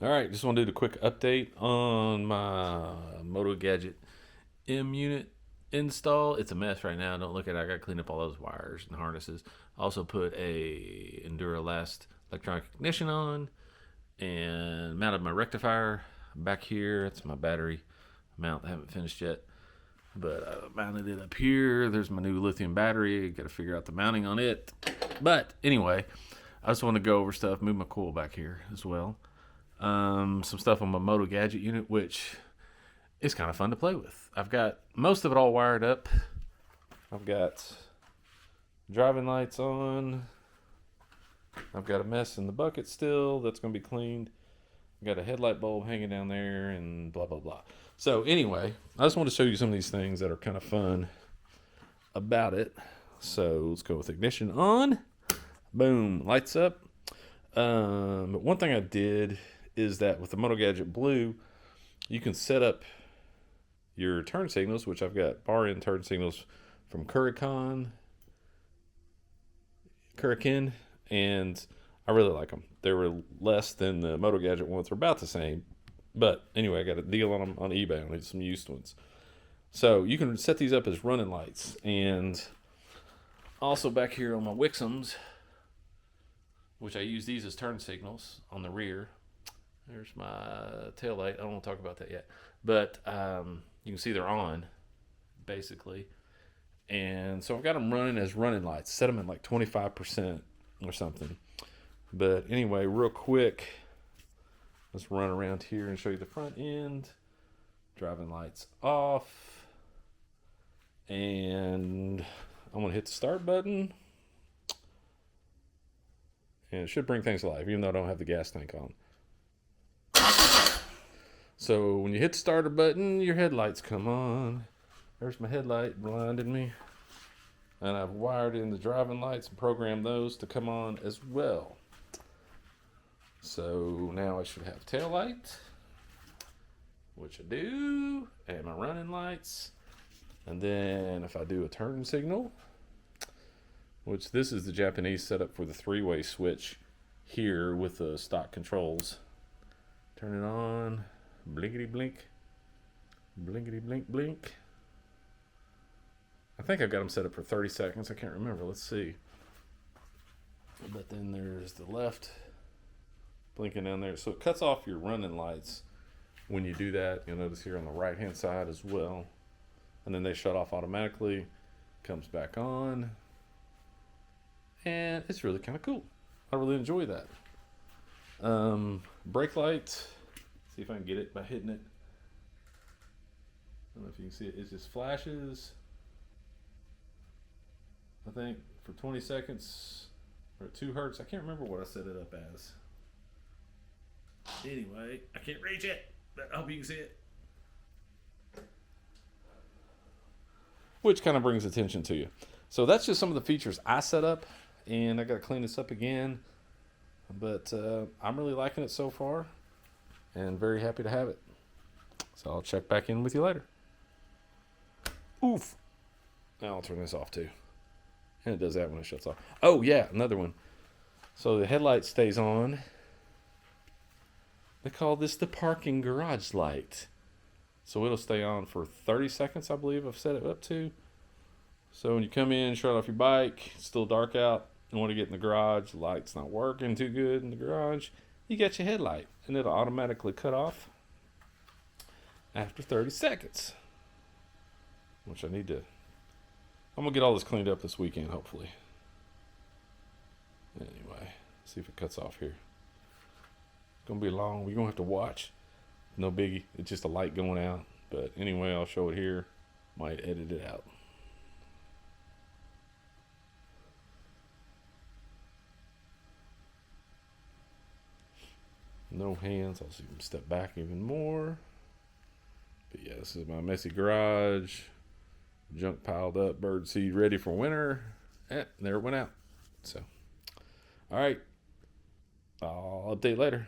All right, just want to do a quick update on my Motogadget M-unit install. It's a mess right now. Don't look at it. I got to clean up all those wires and harnesses. Also put a Enduralast electronic ignition on and mounted my rectifier back here. It's my battery mount. I haven't finished yet, but I mounted it up here. There's my new lithium battery. Got to figure out the mounting on it. But anyway, I just want to go over stuff, move my coil back here as well. Some stuff on my Motogadget unit, which is kind of fun to play with. I've got most of it all wired up. I've got driving lights on. I've got a mess in the bucket still that's going to be cleaned. I've got a headlight bulb hanging down there and blah, blah, blah. So anyway, I just want to show you some of these things that are kind of fun about it. So let's go with ignition on. Boom, lights up. But one thing I did is that with the Motogadget Blue, you can set up your turn signals, which I've got bar-in turn signals from Kurikan, and I really like them. They were less than the Motogadget ones. They're about the same. But anyway, I got a deal on them on eBay. I need some used ones. So you can set these up as running lights. And also back here on my Wixoms, which I use these as turn signals on the rear. There's my tail light. I don't want to talk about that yet. But you can see they're on, basically. And so I've got them running as running lights. Set them at like 25% or something. But anyway, real quick, let's run around here and show you the front end. Driving lights off. And I'm going to hit the start button. And it should bring things to life, even though I don't have the gas tank on. So when you hit the starter button, your headlights come on. There's my headlight blinded me. And I've wired in the driving lights and programmed those to come on as well. So now I should have tail light, which I do, and my running lights. And then if I do a turn signal, which this is the Japanese setup for the three-way switch here with the stock controls. Turn it on, blinkety blink, blinkety blink blink. I think I've got them set up for 30 seconds. I can't remember. Let's see. But then there's the left blinking down there. So it cuts off your running lights when you do that. You'll notice here on the right-hand side as well. And then they shut off automatically. Comes back on. And it's really kind of cool. I really enjoy that. Brake light. See if I can get it by hitting it. I don't know if you can see it. It just flashes. I think for 20 seconds or 2 hertz. I can't remember what I set it up as. Anyway, I can't reach it, but I hope you can see it. Which kind of brings attention to you. So that's just some of the features I set up. And I got to clean this up again. But I'm really liking it so far. And very happy to have it. So I'll check back in with you later. Oof. Now I'll turn this off too. And it does that when it shuts off. Oh yeah, another one. So the headlight stays on. They call this the parking garage light. So it'll stay on for 30 seconds, I believe I've set it up to. So when you come in, shut off your bike, it's still dark out, you want to get in the garage, the light's not working too good in the garage, you got your headlight, and it'll automatically cut off after 30 seconds. Which I'm going to get all this cleaned up this weekend, hopefully. Anyway, see if it cuts off here. It's going to be long, we're going to have to watch. No biggie, it's just a light going out. But anyway, I'll show it here. Might edit it out. No hands. I'll see them step back even more. But yeah, this is my messy garage. Junk piled up, bird seed ready for winter. There it went out. So, all right. I'll update later.